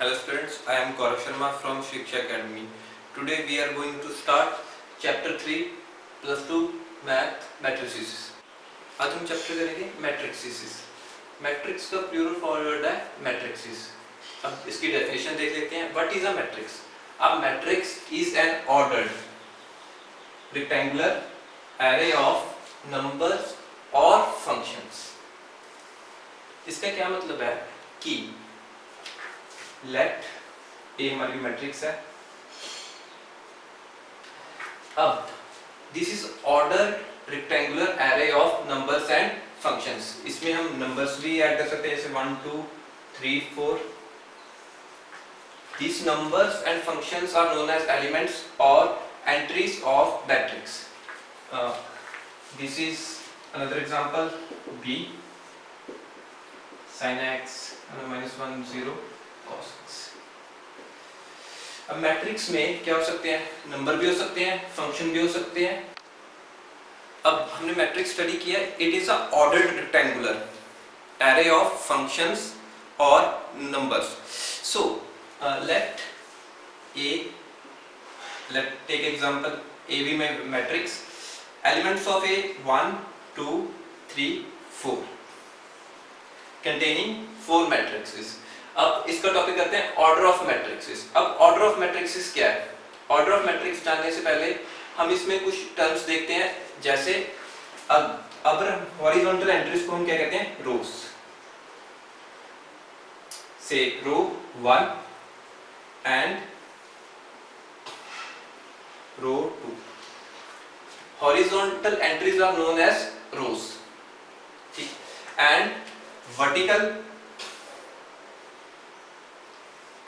Hello students, I am Gaurav Sharma from Shiksha Academy. Today we are going to start chapter 3 plus 2 math matrices. आज हम chapter करेंगे matrices. Matrix का plural form word है matrices. अब इसकी definition देख लेते हैं. What is a matrix? A matrix is an ordered rectangular array of numbers और फंक्शंस. इसका क्या मतलब है कि लेट ए हमारी मैट्रिक्स है. अब this is ordered rectangular array of numbers and functions. इसमें हम नंबर्स भी ऐड कर सकते हैं जैसे 1 2 3 4. These numbers and functions are known as elements or entries of matrix. This is another example. B sin x -1 0 cos x. अब matrix में क्या हो सकते हैं? नंबर भी हो सकते हैं, फंक्शन भी हो सकते हैं. अब हमने मैट्रिक्स स्टडी किया. It is a ordered rectangular array of functions और numbers. So let take example AB matrix. Elements of A 1 2 3 4 containing 4 matrices. अब इसका टॉपिक करते हैं ऑर्डर ऑफ मैट्रिक्सेस. अब ऑर्डर ऑफ मैट्रिक्सेस क्या है? ऑर्डर ऑफ मैट्रिक्स जानने से पहले हम इसमें कुछ टर्म्स देखते हैं. जैसे अब हॉरिजॉन्टल एंट्रीज को हम क्या कहते हैं? रोज. से रो 1 and row 2. Horizontal entries are known as rows, and vertical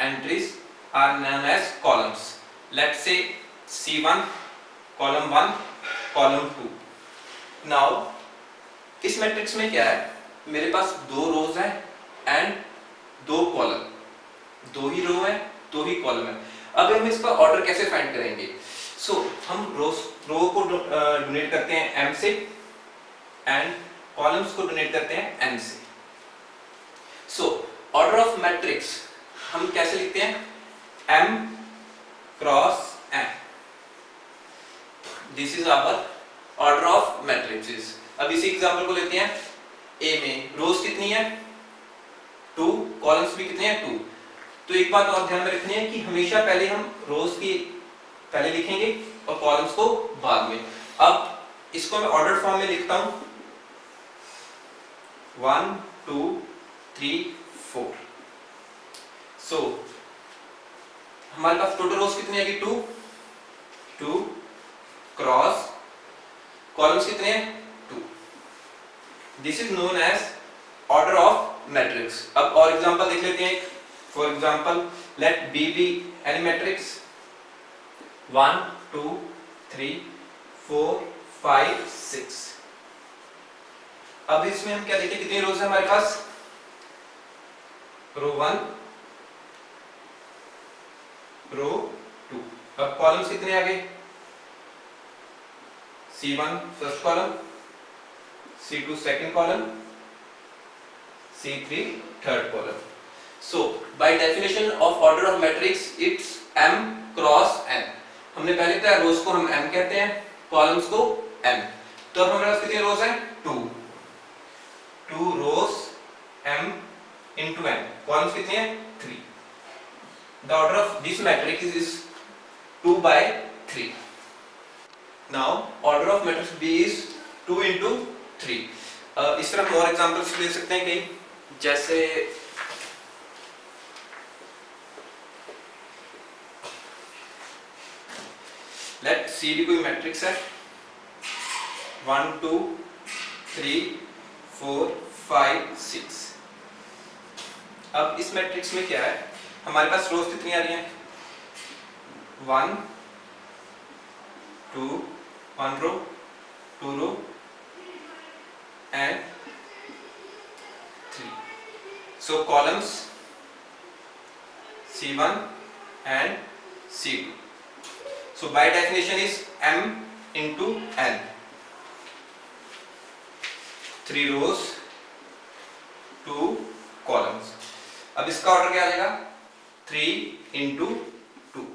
entries are known as columns. Let's say C1 column 1 column 2. Now इस मैट्रिक्स में क्या है? मेरे पास 2 रोज है एंड 2 कॉलम. 2 ही रो है, 2 ही कॉलम है. अब हम इसका ऑर्डर कैसे फाइंड करेंगे? हम रो को डोनेट करते हैं m से एंड कॉलम्स को डोनेट करते हैं n से. ऑर्डर ऑफ मैट्रिक्स हम कैसे लिखते हैं? m cross n. This is our order of matrices. अब इसी एग्जांपल को लेते हैं. A में रोज कितनी है? 2. कॉलम्स भी कितने हैं? 2. तो एक बात और ध्यान में रखनी है कि हमेशा पहले हम रोज की पहले लिखेंगे और कॉलम्स को बाद में. अब इसको मैं ऑर्डर फॉर्म में लिखता हूं. 1 2 3 4. सो हमारे पास टोटल रोज कितनी आएगी? 2 क्रॉस कॉलम्स कितने हैं? 2. This is known as order of matrix. अब और एग्जांपल देख लेते हैं. For example, let B be any matrix. 1 2 3 4 5 6. अब इसमें हम क्या देखें? कितनी रोज है हमारे पास? रो 1 रो 2. अब कॉलम्स कितने आ गए? C1 first column, C2 second column, C3 third column. So by definition of order of matrix, it's m cross n. हमने पहले बताया रोज को हम m कहते हैं, कॉलम्स को m. तो अब हमारे पास कितनी रोज हैं? 2 रोज m into n. कॉलम्स कितनी हैं? 3. The order of this matrix is 2 by 3. Now order of matrix B is 2 into 3. इस तरह और एग्जांपल्स ले सकते हैं कई. जैसे लेट सी डी कोई मैट्रिक्स है. 1 2 3 4 5 6. अब इस मैट्रिक्स में क्या है? हमारे पास रोज कितनी आ रही हैं? 1 2 1 row 2 row and 3. So columns C1 and C2. So by definition is m into n. 3 rows 2 columns. अब इसका ऑर्डर क्या आ जाएगा? 3 into 2।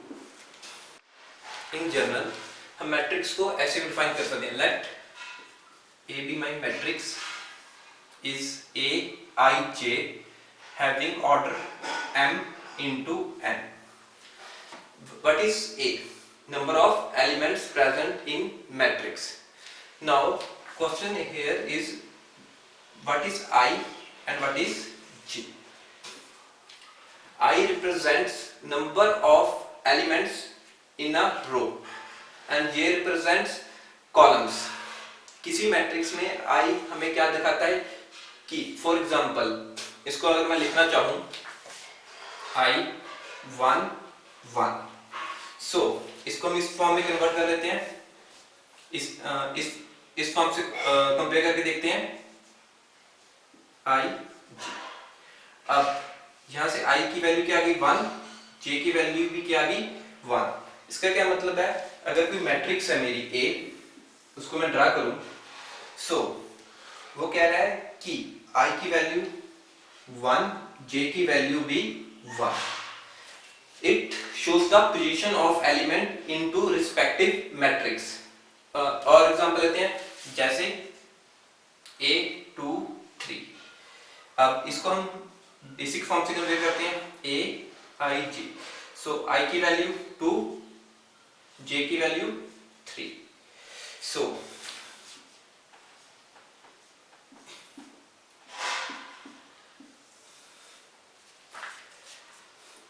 इन जनरल हम मैट्रिक्स को ऐसे डिफाइन कर सकते हैं, let A be my matrix is A I J having order m into n। What is A? Number of elements present in matrix. Now question here is what is I and what is J? I represents number of elements in a row and J represents columns। किसी matrix में I हमें क्या दिखाता है कि for example इसको अगर मैं लिखना चाहूं I 1 1, सो इसको हम इस फॉर्म में कन्वर्ट कर लेते हैं, इस फॉर्म से कंपेयर करके देखते हैं I J। अब यहां से I की वैल्यू क्या आ गई 1, J की वैल्यू भी क्या आ गई 1। इसका क्या मतलब है, अगर कोई मैट्रिक्स है मेरी A, उसको मैं ड्रा करूं, सो वो कह रहा है कि I की वैल्यू 1, J की वैल्यू भी 1। It shows the position of element into respective matrix। और एग्जांपल लेते हैं जैसे A 2 3। अब इसको हम बेसिक फॉर्म से कन्वर्ट करते हैं A I J। So I की वैल्यू 2, J की वैल्यू 3। सो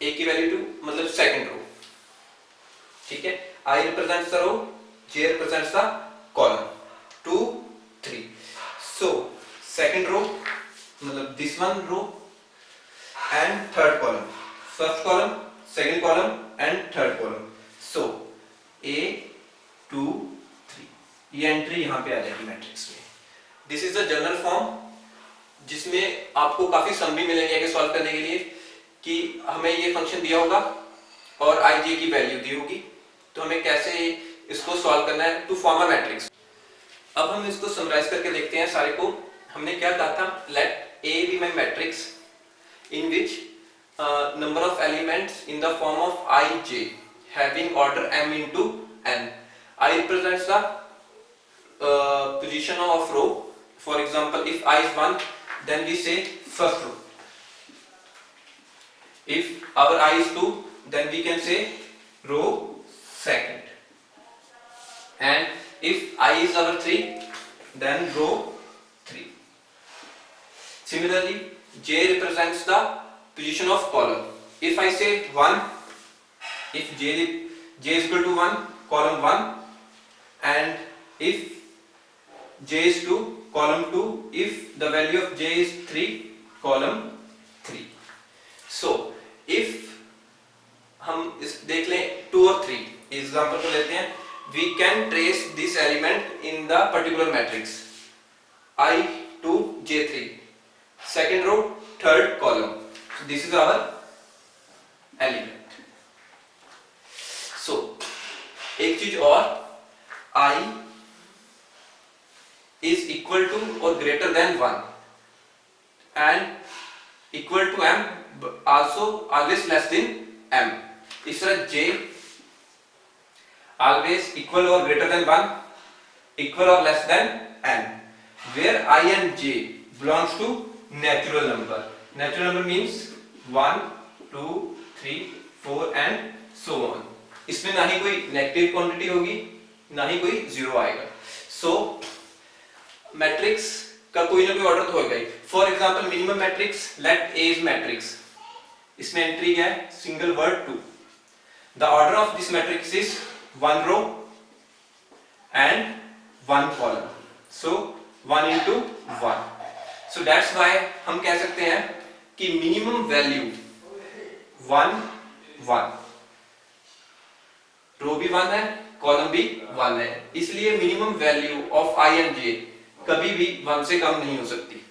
A की वैल्यू 2 मतलब सेकंड रो, ठीक है। I represents the row, J represents the column 2 3। so second row मतलब this one row and third column, first column, second column and third column। so A 2 3 ये entry यहाँ पे आ जाएगी matrix में। This is the general form जिसमें आपको काफी सम भी मिलेंगे आगे सॉल्व करने के लिए कि हमें ये फंक्शन दिया होगा और आई जे की वैल्यू दी होगी, तो हमें कैसे इसको सॉल्व करना है टू फॉर्म अ मैट्रिक्स। अब हम इसको समराइज करके देखते हैं सारे को। हमने क्या कहा था, let A be my matrix in which number of elements in the form of I J having order m into n। I represents the position of row। for example if I is 1 then we say first row, if our I is 2 then we can say row second, and if I is our 3 then row 3। similarly J represents the position of column। if I say 1, if J is equal to 1 column 1, and if J is 2 column 2, if the value of J is 3 column 3। so if हम इस देख लें 2 और 3 example को लेते हैं, we can trace this element in the particular matrix I 2 J 3 second row third column। so this is our element। so एक चीज और, I is equal to or greater than 1 and equal to m also always less than m। इस तरह J always equal or greater than 1, equal or less than n, where I and J belongs to natural number। natural number means 1 2 3 4 and so on। इसमें ना ही कोई negative quantity होगी ना ही कोई zero आएगा। सो matrix का कोई ना कोई ऑर्डर तो होगा ही। For example minimum matrix, let A is matrix, इसमें एंट्री क्या है, single word 2। The order of this matrix is 1 row and 1 column, so 1 into 1। So that's why हम कह सकते हैं कि मिनिमम वैल्यू 1 1, रो भी 1 है कॉलम भी 1 है, इसलिए minimum value of I and J कभी भी 1 से कम नहीं हो सकती।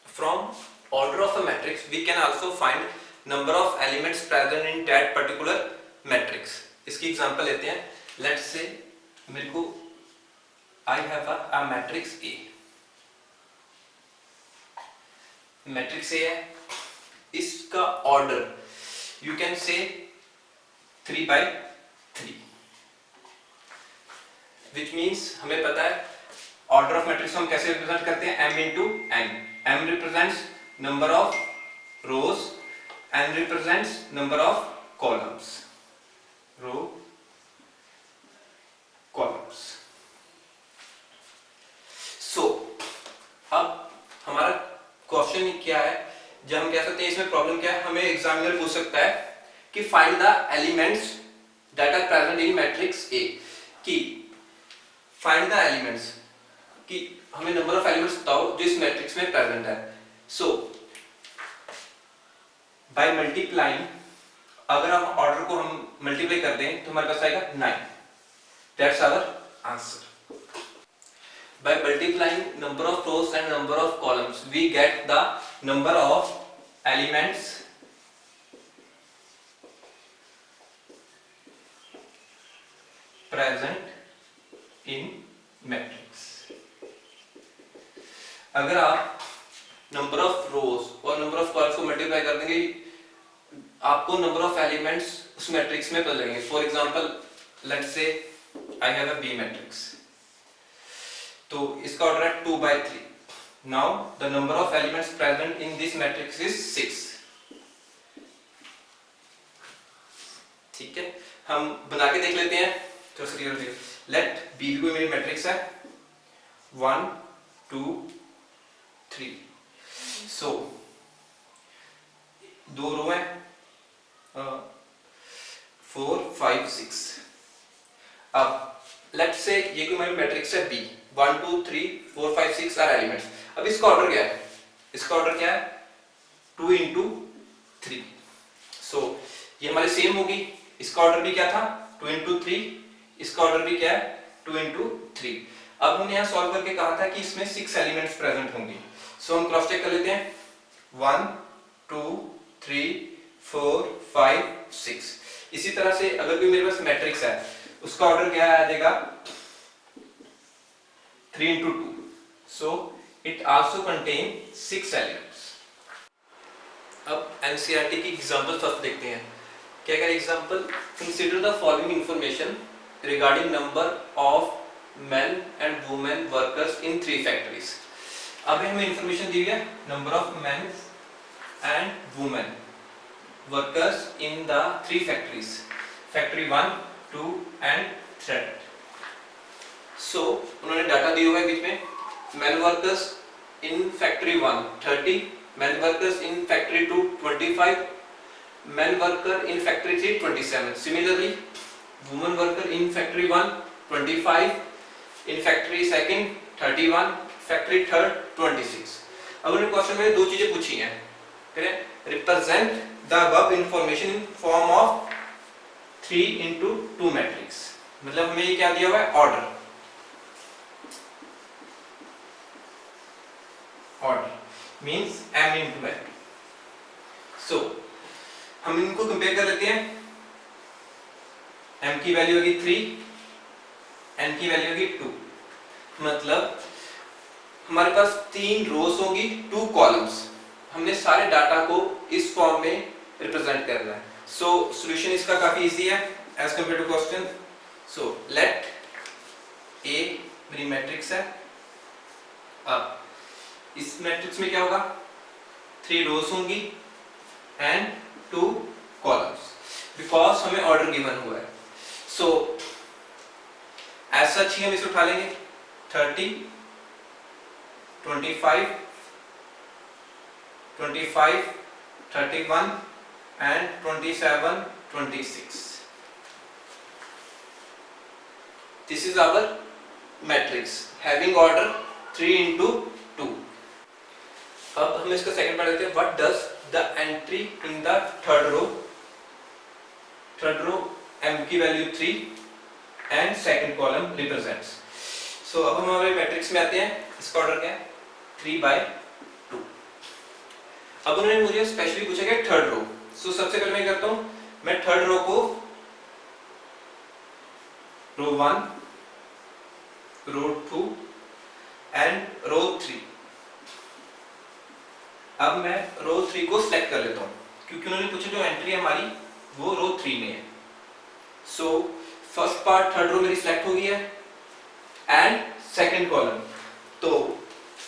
From order of a matrix we can also find number of elements present in that particular matrix. इसकी एग्जांपल लेते हैं, लेट्स से मेरे को I have a matrix A, matrix A है, इसका order you can say 3/3, which means हमें पता है ऑर्डर ऑफ मैट्रिक्स हम कैसे रिप्रेजेंट करते हैं, m into n. m represents number of rows, n represents number of columns, row columns. So अब हमारा क्वेश्चन क्या है, जब हम कह सकते हैं इसमें प्रॉब्लम क्या है, हमें एग्जामिनर पूछ सकता है कि find the elements that are present in matrix A, कि फाइंड द एलिमेंट्स, कि हमें नंबर ऑफ एलिमेंट्स बताओ जो इस मैट्रिक्स में प्रेजेंट है. सो बाय मल्टीप्लाइंग, अगर हम ऑर्डर को हम मल्टीप्लाई कर दें तो हमारे पास आएगा 9. That's our answer. By multiplying number of rows and number of columns, we get the number of elements present in matrix. अगर आप नंबर ऑफ रोज और नंबर ऑफ कॉलम्स को मल्टीप्लाई कर देंगे, आपको नंबर ऑफ एलिमेंट्स उस matrix में पता लगेंगे. For example let's say I have a B matrix, तो इसका ऑर्डर है 2/3. Now the number of elements present in this matrix is 6. ठीक है, हम बना के देख लेते हैं. तो लेट बी भी कोई मेरी मैट्रिक्स है 1 2 3. सो दो रो है 4 5 6. अब लेट से ये कोई मेरी मैट्रिक्स है बी, 1 2 3 4 5 6 आर एलिमेंट्स. अब इसका ऑर्डर क्या है, इसका ऑर्डर क्या है 2 इंटू 3. सो ये हमारे सेम होगी, इसका ऑर्डर भी क्या था 2 इंटू 3, इसका ऑर्डर भी क्या है 2 इंटू 3. अब हमने यहाँ सॉल्व करके कहा था कि इसमें 6 एलिमेंट्स प्रेजेंट होंगे. सो हम क्रॉस चेक कर लेते हैं 1 2 3 4 5 6. इसी तरह से अगर कोई मेरे पास मैट्रिक्स है, उसका ऑर्डर क्या आ जाएगा 3 into 2. So it also contain 6 elements. अब NCERT की एग्जांपल फर्स्ट देखते हैं. क्या क्या example, consider the following information regarding number of men and women workers in 3 factories. अब हमें इंफॉर्मेशन दी है number of men and women workers in the 3 factories, factory 1 2 and 3. सो उन्होंने डाटा दिया हुआ है बीच में, man workers in factory 1 30, man workers in factory 2 25, man worker in factory 3 27. Similarly women worker in factory 1 25, in factory second 31, factory third 26. अब उन्होंने question में दो चीजें पूछी हैं, करें represent the above information in form of 3 into 2 matrix. मतलब हमें ये क्या दिया हुआ है order, order means m into n. सो हम इनको कंपेयर कर लेते हैं. m की वैल्यू होगी 3, n की वैल्यू होगी 2. मतलब हमारे पास 3 रोज होंगी 2 कॉलम्स. हमने सारे डाटा को इस फॉर्म में रिप्रेजेंट करना है. सो सॉल्यूशन इसका काफी इजी है as compare to question. So let A मेरी मैट्रिक्स है. अब इस मैट्रिक्स में क्या होगा 3 रोज होंगी एंड 2 कॉलम्स, बिकॉज हमें ऑर्डर गिवन हुआ है. सो एज सच ही हम इसे उठा लेंगे 30 25 25 31 and 27 26. This is our matrix having order 3 into 2. अब हम इसका सेकंड पार्ट देखते हैं. What does the entry in the third row m की value 3 and second column represents. So अब हम हमारे मैट्रिक्स में आते हैं. इसका ऑर्डर क्या है 3/2. अब उन्होंने मुझे स्पेशली पूछा कि थर्ड रो. सो सबसे पहले मैं करता हूं, मैं थर्ड रो को रो 1 रो 2 एंड रो 3. अब मैं रो 3 को सिलेक्ट कर लेता हूं. क्योंकि उन्होंने पूछा जो एंट्री हमारी वो रो 3 में है। So first part third row मेरी सिलेक्ट हो गई है एंड सेकंड कॉलम, तो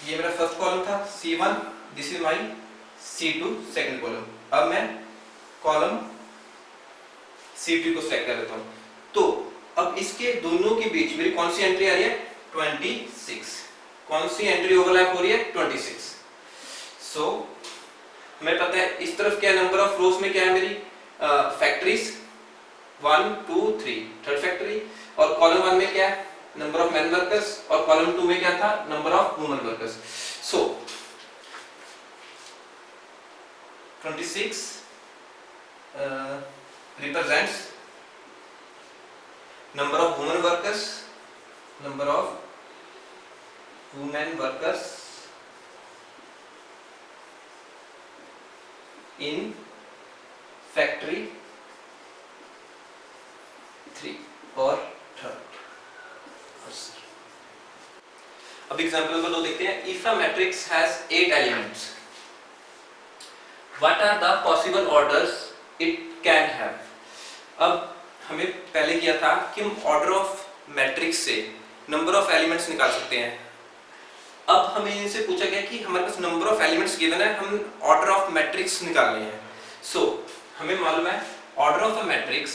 ये मेरा फर्स्ट कॉलम था C1, this is my C2 second column. अब मैं कॉलम C2 को सिलेक्ट कर लेता हूं। तो अब इसके दोनों के बीच मेरी कौन सी एंट्री आ रही है? 26। कौन सी एंट्री ओवरलैप हो रही है? 26। सो हमें पता है इस तरफ क्या नंबर ऑफ रोज में क्या है मेरी फैक्टरीज 1 2 3 थर्ड फैक्टरी, और कॉलम 1 में क्या है नंबर ऑफ मैन वर्कर्स, और कॉलम 2 में क्या था number of women workers. So 26 represents number of women workers in factory 3 और थर्ड। अब एग्जांपल नंबर 2 देखते हैं। If a matrix has 8 elements, what are the possible orders it can have. अब हमें पहले किया था कि हम ऑर्डर ऑफ मैट्रिक्स से नंबर ऑफ एलिमेंट्स निकाल सकते हैं। अब हमें इनसे पूछा गया कि हमारे पास नंबर ऑफ एलिमेंट्स गिवन है, हम ऑर्डर ऑफ मैट्रिक्स निकालने हैं। सो हमें मालूम है order of a matrix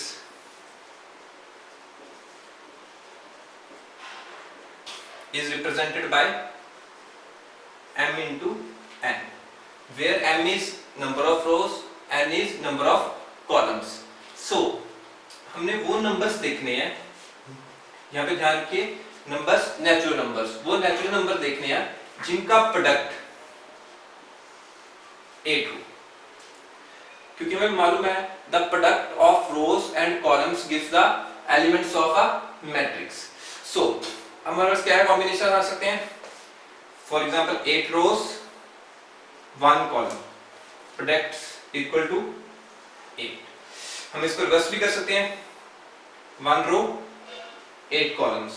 is represented by m into n, where m is number of rows, n is number of columns. So हमने वो नंबर्स देखने हैं, यहाँ पे ध्यान रखिए नंबर्स नेचुरल नंबर्स, वो नेचुरल नंबर देखने हैं जिनका प्रोडक्ट 8 हो, क्योंकि हमें मालूम है the product of rows and columns gives the elements of a matrix. So हमारे पास क्या है कॉम्बिनेशन आ सकते हैं, for example 8 rows 1 column product equal to 8। हम इसको रिवर्स भी कर सकते हैं, 1 row 8 columns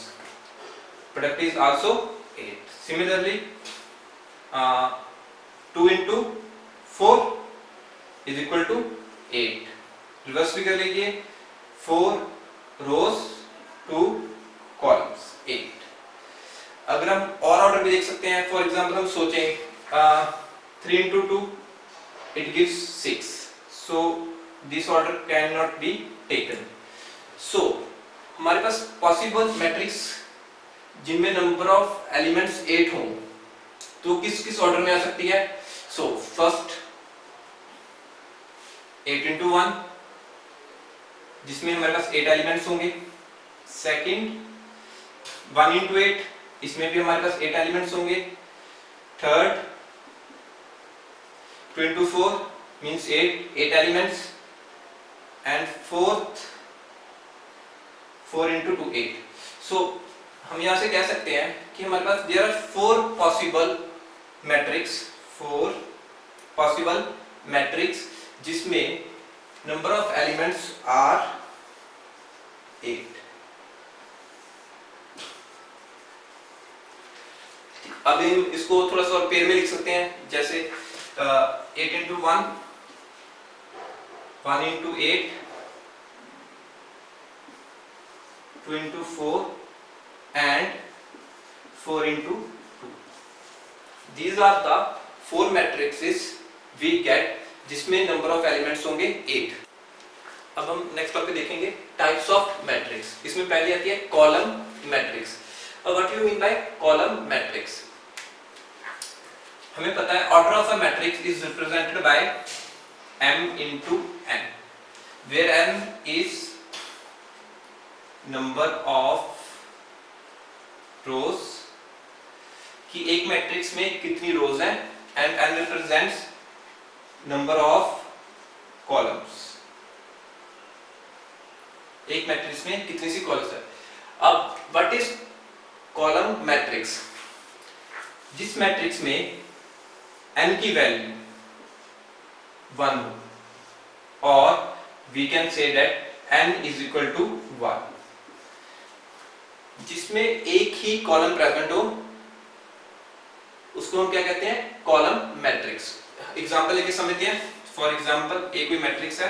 product is also 8। Similarly 2 into 4 is equal to 8। Reverse भी कर लीजिए, 4 रोज 2 कॉलम्स 8। अगर हम और ऑर्डर भी देख सकते हैं, फॉर एग्जांपल हम सोचें 3 into 2 it gives 6, so this order cannot be taken. So हमारे पास पॉसिबल मैट्रिक्स जिनमें नंबर ऑफ एलिमेंट्स 8 हों तो किस किस ऑर्डर में आ सकती है। सो फर्स्ट 8 into 1 जिसमें हमारे पास 8 एलिमेंट्स होंगे। सेकंड 1 into 8 इसमें भी हमारे पास 8 एलिमेंट्स होंगे। Third 2 into 4 means 8 elements, and fourth 4 into 2 8। so हम यहां से कह सकते हैं कि हमारे पास there are 4 possible matrix जिसमें number of elements are 8। अब हम इसको थोड़ा सा और पेयर में लिख सकते हैं, जैसे 8 into 1 1 into 8 2 into 4 and 4 into 2। These are the 4 matrices we get जिसमें नंबर ऑफ एलिमेंट्स होंगे 8। अब हम नेक्स्ट टॉपिक देखेंगे टाइप्स ऑफ मैट्रिक्स। इसमें पहली आती है कॉलम मैट्रिक्स। अब what you mean by column matrix, हमें पता है order of a matrix is represented by m into n, where m is number of rows कि एक मैट्रिक्स में कितनी रोज हैं, and n represents number of columns, एक मैट्रिक्स में कितनी सी कॉलम्स है। अब व्हाट इज कॉलम मैट्रिक्स, जिस मैट्रिक्स में n की वैल्यू 1 हो और we can say that n is equal to 1, जिसमें एक ही कॉलम प्रेजेंट हो उसको हम क्या कहते हैं कॉलम मैट्रिक्स। एग्जांपल लेके समझते हैं। फॉर एग्जांपल एक कोई मैट्रिक्स है,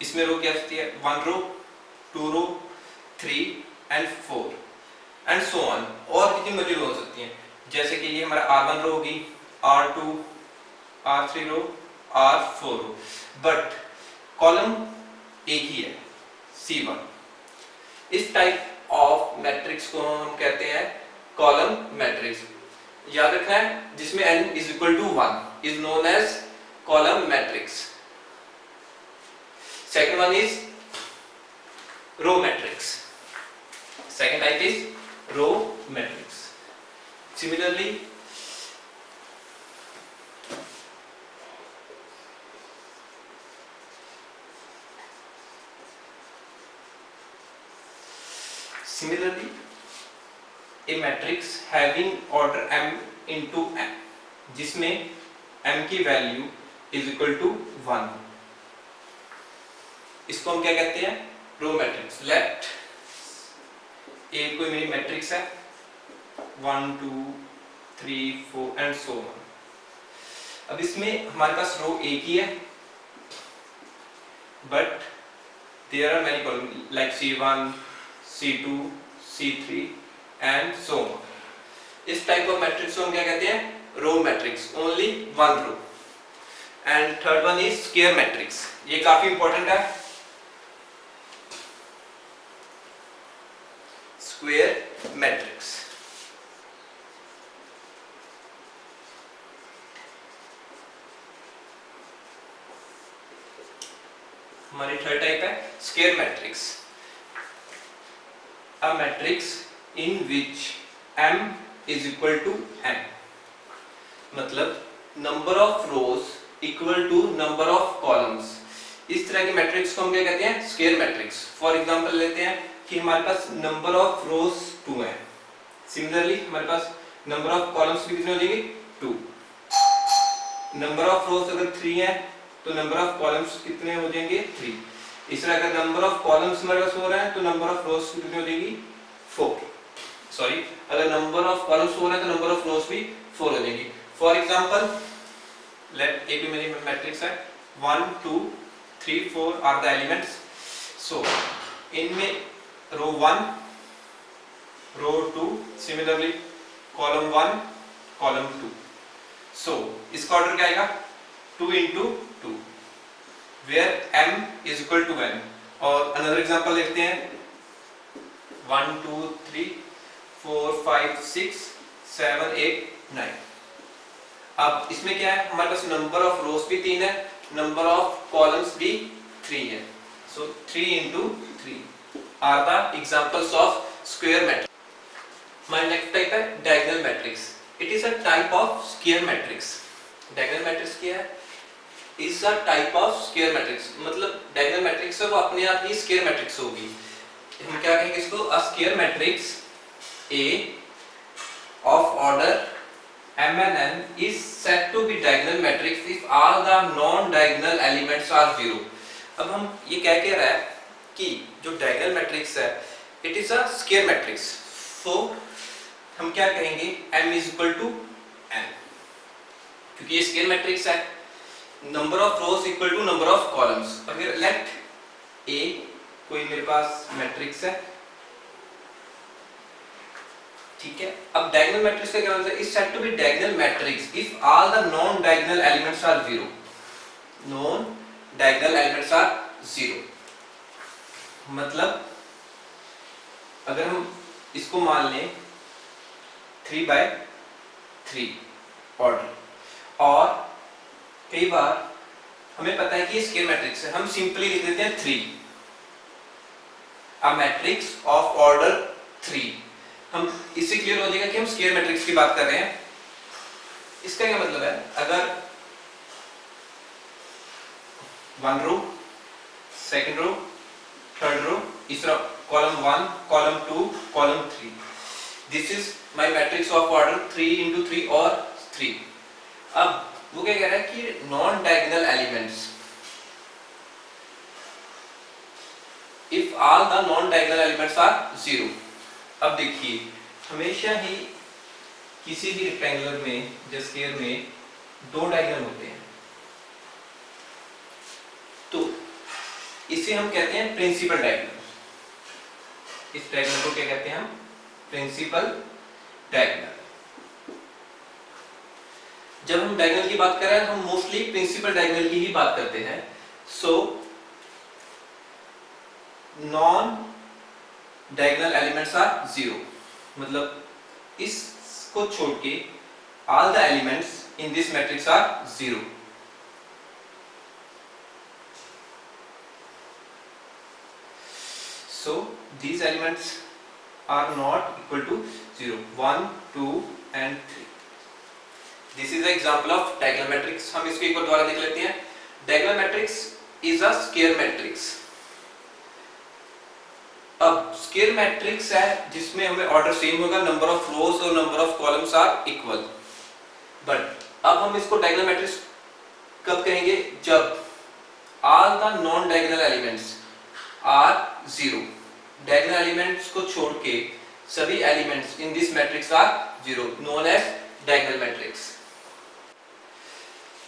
इसमें रो क्या होती है, 1 row, 2 row, 3 and 4 and so on, और कितनी मर्जी रो हो सकती हैं। जैसे कि ये हमारा R1 रो होगी, R2, R3 row, R4 row, but column एक ही है, C1। इस टाइप ऑफ मैट्रिक्स को हम कहते हैं कॉलम मैट्रिक्स। याद रखना है, जिसमें n is equal to 1 is known as column matrix. Second one is row matrix. Second type is row matrix. Similarly a matrix having order m into n, जिसमें m की वैल्यू इज इक्वल टू 1, इसको हम क्या कहते हैं, row matrix. Let ए कोई मेरी matrix है 1 2 3 4 एंड सो ऑन। अब इसमें हमारे पास रो एक ही है, but there are many column like C1, C2, C3 and so on. इस टाइप ऑफ मैट्रिक्स को हम क्या कहते हैं, row matrix, only 1 row. And third one is square matrix. ये काफी इंपॉर्टेंट है, स्क्वायर मैट्रिक्स। हमारी थर्ड टाइप है square matrix. A matrix in which m is equal to n, मतलब number of rows equal to number of columns। इस तरह की matrix को हम क्या कहते हैं, स्क्वायर मैट्रिक्स। फॉर एग्जांपल लेते हैं कि हमारे पास नंबर ऑफ रोज 2 है, सिमिलरली हमारे पास नंबर ऑफ कॉलम्स भी कितने हो जाएंगे, 2। नंबर ऑफ रोज अगर 3 है तो नंबर ऑफ कॉलम्स कितने हो जाएंगे, 3। इस तरह अगर नंबर ऑफ कॉलम्स हमारे पास हो रहा है तो नंबर ऑफ रोज कितनी हो जाएगी, 4। सॉरी, अगर नंबर ऑफ कॉलम्स हो रहा है तो नंबर ऑफ रोज भी 4 हो जाएगी। फॉर एग्जांपल लेट ए भी मेरी मैट्रिक्स है 1 2 3 4 आर द एलिमेंट्स। सो इनमें row 1, row 2, similarly column 1, column 2। So इसका ऑर्डर क्या आएगा, 2 into 2, where m is equal to n। और अनदर एग्जांपल देखते हैं 1 2 3 4 5 6 7 8 9। अब इसमें क्या है, हमारे पास नंबर ऑफ रोज भी 3 है, नंबर ऑफ कॉलम्स भी 3 है। So 3 into 3 are the examples of square matrix. My next type है diagonal matrix. It is a type of square matrix. Diagonal matrix क्या है, is a type of square matrix, मतलब diagonal matrix है वो अपने आप ही स्क्वायर मैट्रिक्स होगी। हम क्या कहेंगे इसको, अ square matrix A of order m and n is said to be diagonal matrix if all the non-diagonal elements are 0। अब हम ये क्या कह रहा है कि जो डायगोनल मैट्रिक्स है it is a square matrix. So हम क्या कहेंगे, m is equal to n, क्योंकि ये स्क्वायर मैट्रिक्स है, number of rows equal to number of columns. अगर लेट A कोई मेरे पास मैट्रिक्स है, ठीक है। अब डायगोनल मैट्रिक्स का क्या मतलब है, is said to be diagonal matrix if all the non diagonal elements are 0। Non diagonal elements are 0, मतलब अगर हम इसको मान लें 3/3 ऑर्डर, और कई बार हमें पता है कि ये स्क्वायर मैट्रिक्स है, हम सिंपली लिख देते हैं 3, अ मैट्रिक्स ऑफ ऑर्डर 3। हम इससे क्लियर हो जाएगा कि हम स्क्वायर मैट्रिक्स की बात कर रहे हैं। इसका क्या मतलब है, अगर 1 रो, सेकंड रो, थर्ड रो, इस तरह column 1, column 2, column 3, this is my matrix of order 3 into 3 और 3। अब वो क्या कह रहा है कि non diagonal elements, if all the non diagonal elements are 0। अब देखिए हमेशा ही किसी भी रेक्टेंगुलर में या स्क्वायर में दो डायगोनल होते हैं तो इसे हम कहते हैं प्रिंसिपल डायगोनल। इस डायगोनल को क्या कहते हैं हम? Principal diagonal. जब हम डायगोनल की बात कर रहे हैं हम मोस्टली प्रिंसिपल डायगोनल की ही बात करते हैं। So non diagonal elements are zero, मतलब इसको छोड़ के all the elements in this matrix are zero. So these elements are not equal to 0, 1, 2 and 3. This is the example of diagonal matrix. हम इसको एक बार दोबारा देख लेते हैं। Diagonal matrix is a square matrix. अब square matrix है जिसमें हमें ऑर्डर सेम होगा, नंबर ऑफ रोज और number of columns are equal. But अब हम इसको diagonal matrix कब कहेंगे? जब all the non diagonal elements are zero. Diagonal elements को छोड़ के सभी elements in this matrix are zero, known as diagonal matrix.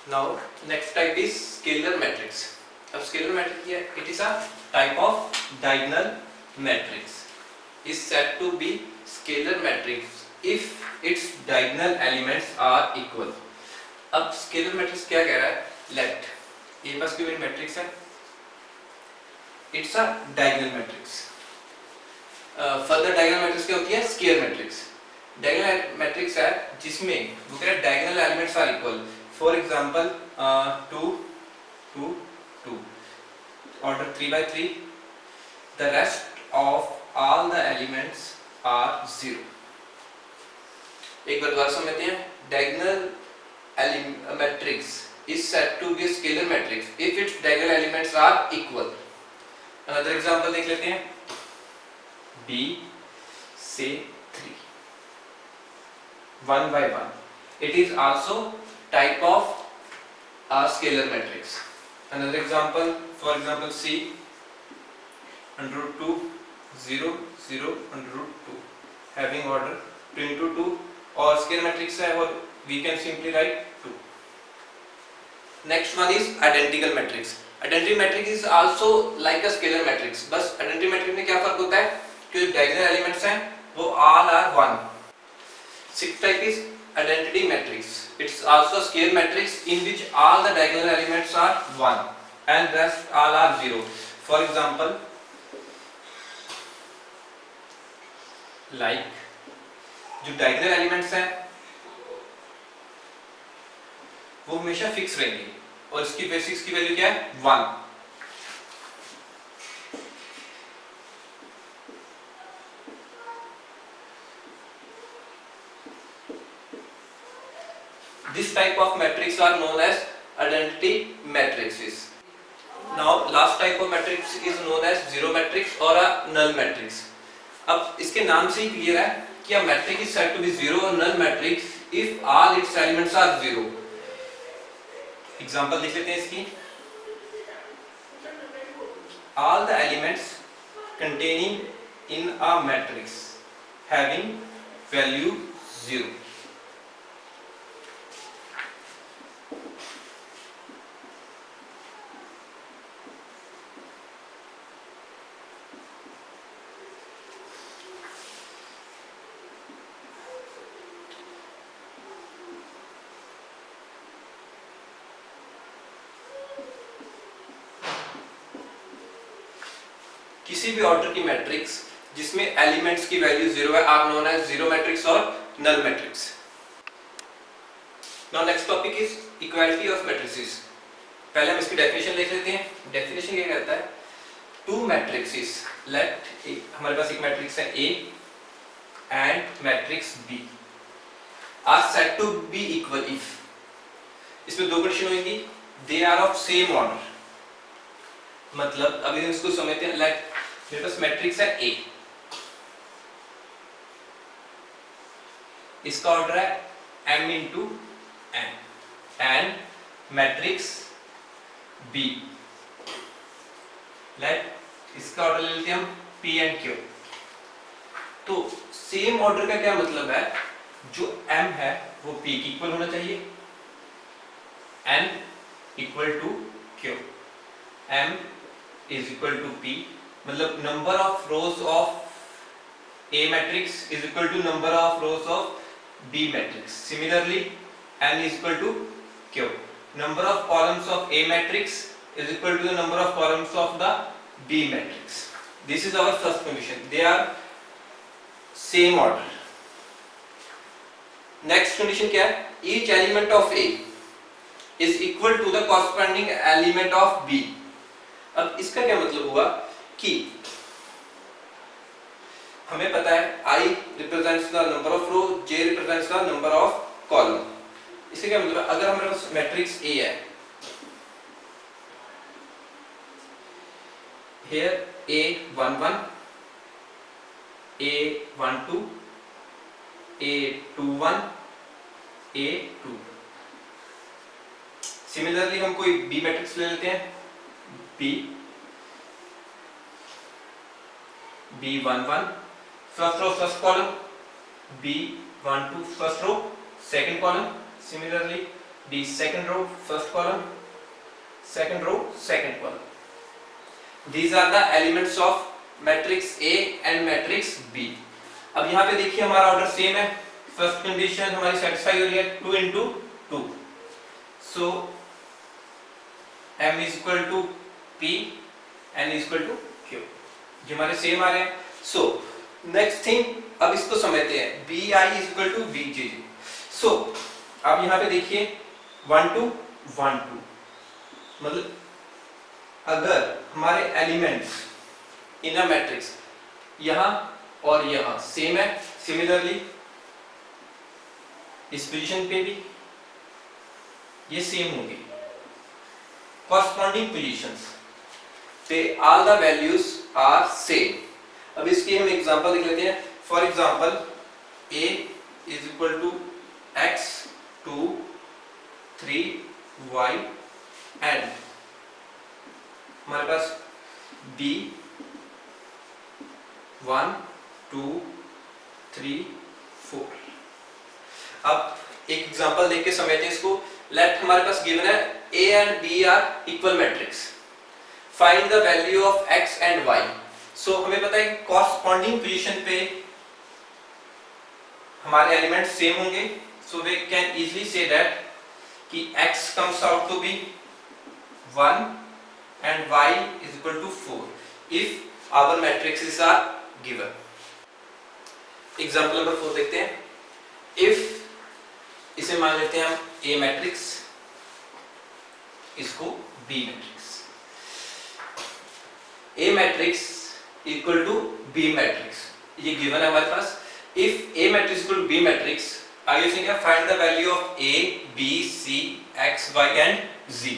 Now next type is scalar matrix. अब स्केलर मैट्रिक्स क्या है? It is a type of diagonal matrix is said to be scalar matrix if its diagonal elements are equal। अब scalar matrix क्या कह रहा है? Late ए पास की matrix है, it's a diagonal matrix. Further diagonal matrix क्या होती है? Square matrix. डायगोनल मैट्रिक्स है जिसमें वो कह रहा है diagonal elements are equal. For example 2 2 2 order 3 by 3, the rest of all the elements are 0। एक बार दोबारा समझते हैं। Diagonal matrix is said to be a scalar matrix if its diagonal elements are equal। Another example देख लेते हैं। B से 3 1 by 1, it is also type of a scalar matrix। Another example, for example C under root 2 0 0 under root 2 having order 2 into 2 और scalar matrix है और we can simply write 2। Next one is identical matrix। Identity matrix is also like a scalar matrix, बस identity matrix में क्या फर्क होता है कि diagonal elements हैं वो all are 1। Sixth type is identity matrix। It's also a scalar matrix in which all the diagonal elements are 1 and rest all are 0। For example, like जो diagonal elements हैं वो हमेशा फिक्स रहेंगे और इसकी basics की वैल्यू क्या है? 1। This type of matrix are known as identity matrices। Now last type of matrix is known as zero matrix or a null matrix। अब इसके नाम से ही क्लियर है कि a matrix is said to be zero or null matrix if all its elements are zero। Example देख लेते हैं इसकी। All the elements containing in a matrix having value 0। किसी भी ऑर्डर की मैट्रिक्स जिसमें एलिमेंट्स की वैल्यू 0 है are known as zero matrix और null matrix. Now next topic is equality of matrices. पहले हम इसकी डेफिनेशन देख लेते हैं। डेफिनेशन क्या कहता है? टू मैट्रिक्सेस, लेट हमारे पास एक मैट्रिक्स है A and matrix B are said to be equal if, इसमें दो कंडीशन होंगी, they are of same order. मतलब अभी हम इसको समझते हैं। लेट मेरे पास मैट्रिक्स है A, इसका ऑर्डर है m into n and matrix B, let इसका ऑर्डर ले लेते हैं हम P एंड Q। तो सेम ऑर्डर का क्या मतलब है जो m है वो p की इक्वल होना चाहिए, n equal to q, m is equal to p, मतलब number of rows of A matrix is equal to number of rows of B matrix. Similarly, n is equal to q. Number of columns of A matrix is equal to the number of columns of the B matrix. This is our first condition. They are same order. Next condition क्या है? Each element of A is equal to the corresponding element of B. अब इसका क्या मतलब हुआ कि हमें पता है I represents the number of row, J represents the number of column. इससे क्या मतलब है? अगर हमारे पास मैट्रिक्स A है, here A11, A12, A21, A2. Similarly हम कोई B मैट्रिक्स ले लेते हैं, B11 first row first column, B12 first row second column, similarly B second row first column, second row second column. These are the elements of matrix A and matrix B. अब यहाँ पे देखिए हमारा order same है, first condition हमारी satisfy हो रही है 2 into 2, so m is equal to p, n is equal to q, जो हमारे सेम आ रहे हैं. सो नेक्स्ट थिंग, अब इसको समझते हैं, bi is equal to bj. सो अब यहाँ पे देखिए 1 2 1 2, मतलब अगर हमारे एलिमेंट्स इन अ मैट्रिक्स यहाँ और यहाँ सेम है, सिमिलरली इस पोजीशन पे भी ये सेम होंगे, कॉरस्पॉन्डिंग पोजीशंस पे all the values are same. अब इसकी हम एग्जांपल देख लेते हैं. For example a is equal to x 2 3 y and हमारे पास b 1 2 3 4. अब एक एग्जांपल देख के समझते हैं इसको. लेट हमारे पास गिवन है a and b are equal matrix, find the value of x and y. So हमें पता है कि कॉरस्पॉन्डिंग पोजीशन पे हमारे एलिमेंट सेम होंगे, so we can easily say that कि x comes out to be 1 and y is equal to 4 if our matrices are given. Example number 4 देखते हैं. इफ इसे मान लेते हैं हम A मैट्रिक्स, इसको B matrix. A matrix equal to B matrix, ये गिवन है हमारे पास. If A matrix equal to B matrix, आगे यूजिंग क्या, find the value of A B C X Y and Z.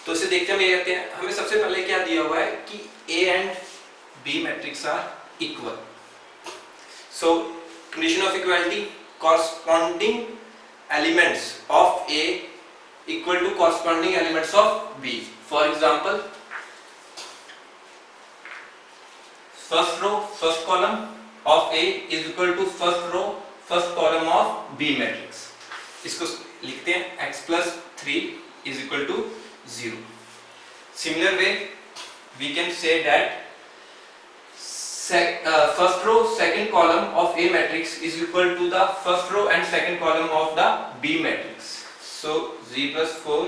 तो इसे देखते हम ये कहते हैं, हमें सबसे पहले क्या दिया हुआ है कि A and B matrix are equal. So condition of equality, corresponding elements of A equal to corresponding elements of B. For example, first row first column of A is equal to first row first column of B matrix. इसको लिखते हैं x plus 3 is equal to 0. Similar way we can say that first row second column of A matrix is equal to the first row and second column of the B matrix. So z plus 4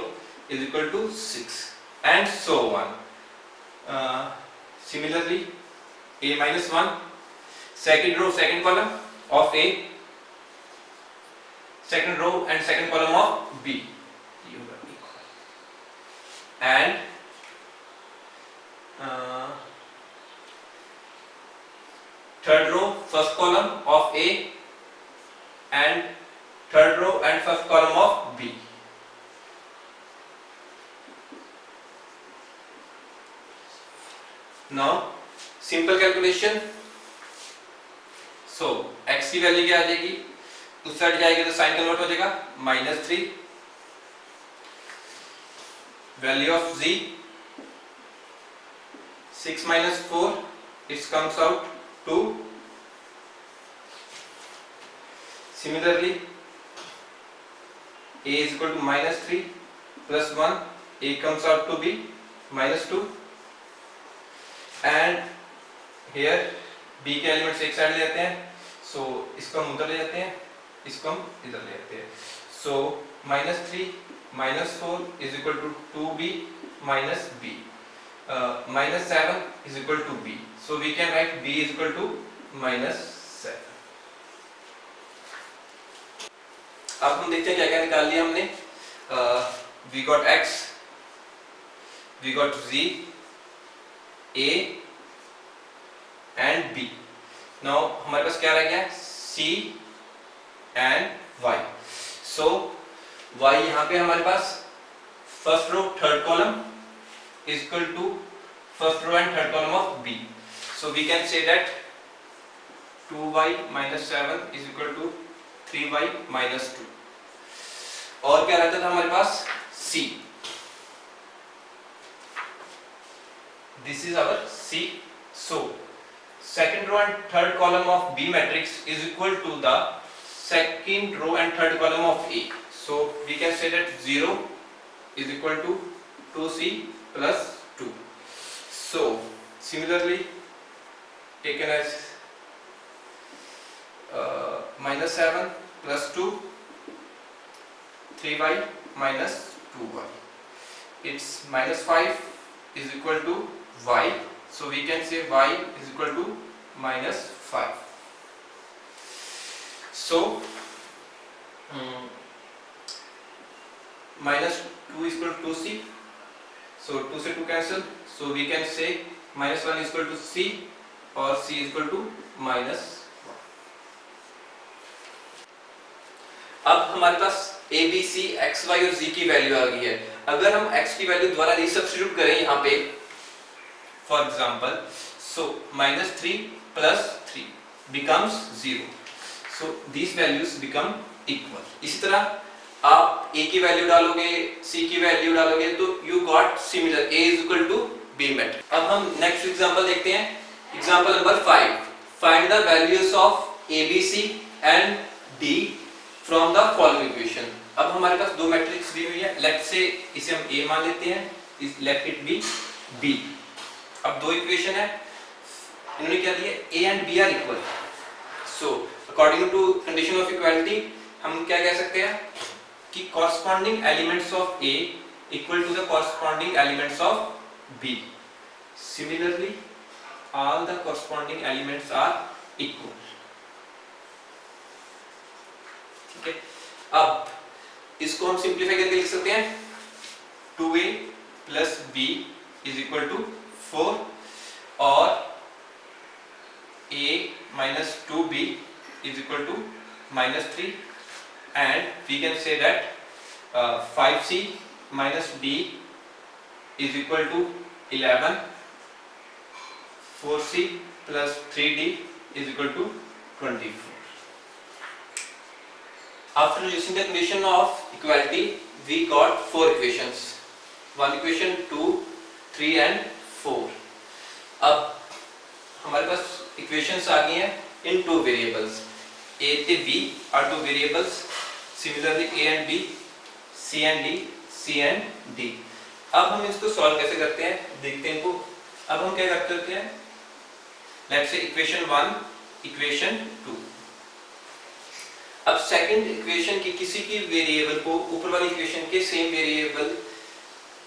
is equal to 6 and so on. Similarly A minus 1 second row second column of A, second row and second column of B, and third row first column of A and third row and first column of B. Now simple calculation. So x की value क्या आ जाएगी, उस side जाएगी तो sign convert हो जाएगा -3. Value of z 6 minus 4, it comes out 2. Similarly, a is equal to minus 3 plus 1, a comes out to be minus 2, and here b के elements एक साइड ले जाते हैं, so इसको हम उधर ले जाते हैं, इसको हम इधर ले जाते हैं, so minus 3 minus 4 is equal to 2b minus b, minus 7 is equal to b, so we can write b is equal to minus 7. अब हम देखते हैं क्या क्या निकाल लिया हमने. We got x, we got z, a and b. Now हमारे पास क्या रह गया? c and y. So y यहाँ पे हमारे पास first row third column is equal to first row and third column of b. So we can say that 2y minus 7 is equal to 3y minus 2. और क्या रहता था हमारे पास? c. This is our c. So second row and third column of b matrix is equal to the second row and third column of a. So we can say that 0 is equal to 2c plus 2. So similarly taken as minus 7 plus 2, 3y minus 2y. It's minus 5 is equal to y. So we can say y is equal to minus 5. So minus 2 is equal to 2c. So 2 से 2 cancel. So we can say minus 1 is equal to c or c is equal to minus 1. अब हमारे पास a, b, c, x, y और z की value आ गई है. अगर हम x की वैल्यू द्वारा रीसब्स्टिट्यूट करें यहाँ पे, for example, so minus 3 plus 3 becomes 0. So these values become equal. इसी तरह आप a की वैल्यू डालोगे, c की वैल्यू डालोगे, तो you got similar. a is equal to b matrix. अब हम नेक्स्ट एग्जांपल देखते हैं. Example number 5. Find the values of a, b, c and d from the following equation. अब हमारे पास दो मैट्रिक्स दी हुई है. लेट्स से इसे हम a मान लेते हैं, लेट इट बी b. अब दो इक्वेशन है, इन्होंने क्या दिया? a and b are equal. So according to condition of equality हम क्या कह सकते हैं कि corresponding elements of a equal to the corresponding elements of b. Similarly all the corresponding elements are equal. ठीक है. अब इसको हम सिंप्लीफाई करके लिख सकते हैं 2a plus b is equal to 4 और a minus 2b is equal to minus 3, and we can say that 5c minus d is equal to 11, 4c plus 3d is equal to 24. After using the condition of equality, we got four equations. One equation, 2, 3 and 4. अब हमारे पास equations आ गई हैं in two variables. A and B are two variables. Similarly, A and B, C and D, C and D. अब हम इसको solve कैसे करते हैं? देखते हैं इनको. अब हम क्या करते हैं? Let's say equation 1, equation 2. अब सेकंड इक्वेशन की किसी की वेरिएबल को ऊपर वाली इक्वेशन के सेम वेरिएबल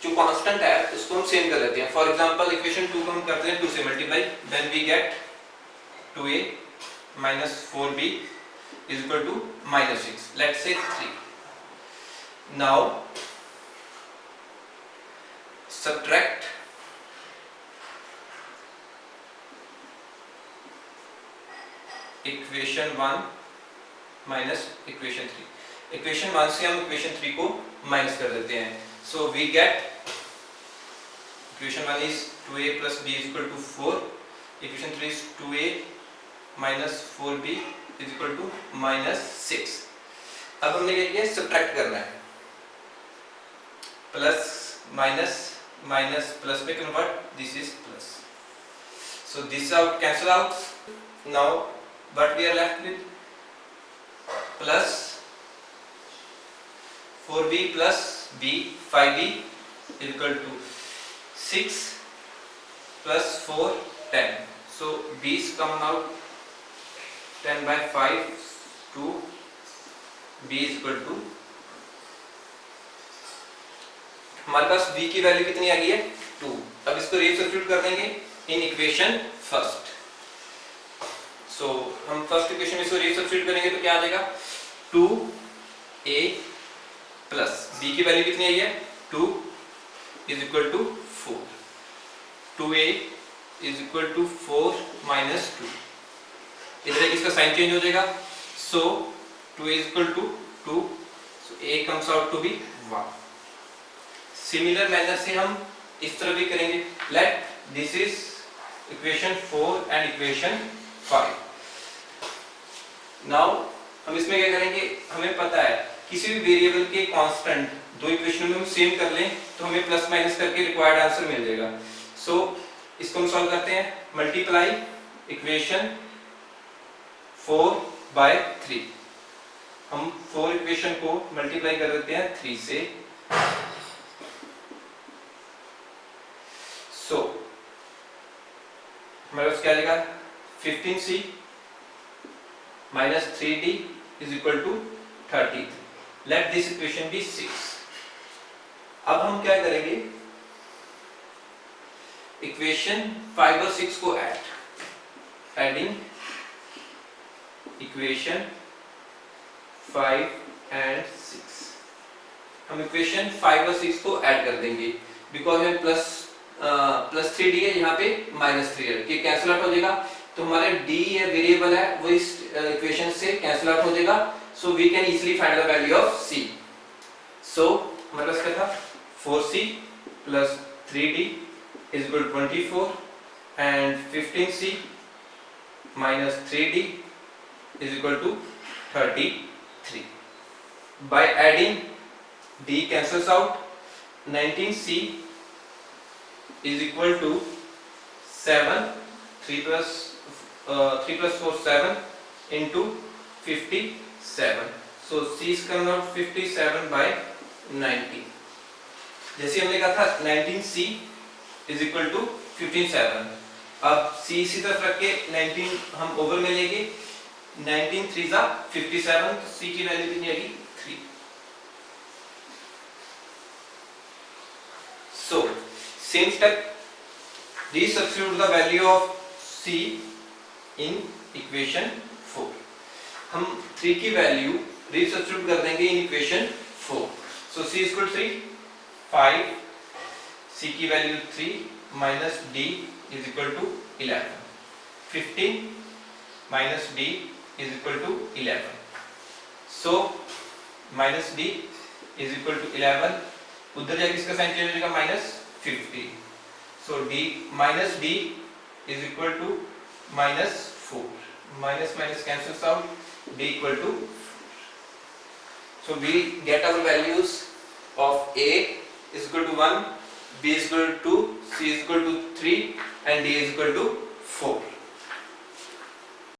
जो कांस्टेंट है उसको हम सेम कर लेते हैं. फॉर एग्जांपल इक्वेशन 2 को हम करते हैं 2 से multiply, then we get 2a minus 4b is equal to minus 6. Let's say 3. Now subtract equation 1 minus equation 3. Equation 1 से हम इक्वेशन 3 को माइनस कर देते हैं. So we get equation 1 is 2a plus b is equal to 4. Equation 3 is 2a minus 4b is equal to minus 6. अब हमने क्या किया? सब्ट्रैक्ट करना है. प्लस माइनस माइनस प्लस में convert, this is plus. So this out cancel out. Now what we are left with plus 4b plus b 5b equal to 6 plus 4 10. So b is come out 10 by 5 to b is equal to, हमारे पास b की value कितनी आ गई है 2. अब इसको resubstitute कर देंगे इन इक्वेशन फर्स्ट. सो हम फर्स्ट इक्वेशन में इसको रीसब्स्टिट्यूट करेंगे तो क्या आ जाएगा 2a प्लस b की वैल्यू कितनी आई है 2 is equal to 4. 2a is equal to 4 minus 2. इधर इसका साइन चेंज हो जाएगा. So 2 is equal to 2. So a comes out to be 1. Similar manner से हम इस तरह भी करेंगे. Let this is equation 4 and equation 5. Now हम इसमें क्या करेंगे, हमें पता है किसी भी वेरिएबल के कांस्टेंट दो इक्वेशन में हम सेम कर लें तो हमें प्लस माइनस करके रिक्वायर्ड आंसर मिल जाएगा. सो इसको हम सॉल्व करते हैं. Multiply equation 4 by 3. हम 4 इक्वेशन को मल्टीप्लाई कर देते हैं 3 से. सो हमारे पास क्या आ जाएगा 15c minus 3d is equal to 30. Let this equation be 6. अब हम क्या करेंगे, इक्वेशन 5 और 6 को एडिंग इक्वेशन 5 एंड 6. हम इक्वेशन 5 और 6 को ऐड कर देंगे बिकॉज हमें प्लस 3d है, यहाँ पे माइनस 3 है, कि कैंसिल आउट हो जाएगा. तो हमारे d ये वेरिएबल है वो इस इक्वेशन से कैंसिल आउट हो जाएगा. So we can easily find the value of c. So हमारे पास क्या था 4c plus 3d is equal to 24 and 15c minus 3d is equal to 33. By adding d cancels out. 19c is equal to 7. 3 plus 4 7 into 57. So c is come out 57 by 19. जैसे हमने कहा था 19c is equal to 57. अब c इसी तरफ रख के 19 हम ओवर में लेंगे. 19 3 जा 57. तो c की वैल्यू कितनी आएगी 3. So same step, resubstitute the value of c in equation 4. हम 3 की वैल्यू रीसब्स्टिट्यूट कर देंगे in equation 4. So c equal to 3 5. c की value 3 minus d is equal to 11. 15 minus d is equal to 11. So minus d is equal to 11. उधर जाके इसका sign change हो जाएगा minus 50. So d minus d is equal to minus 4. Minus minus cancels out. d equal to. So we get our values of a is equal to 1, b is equal to 2, c is equal to 3 and d is equal to 4.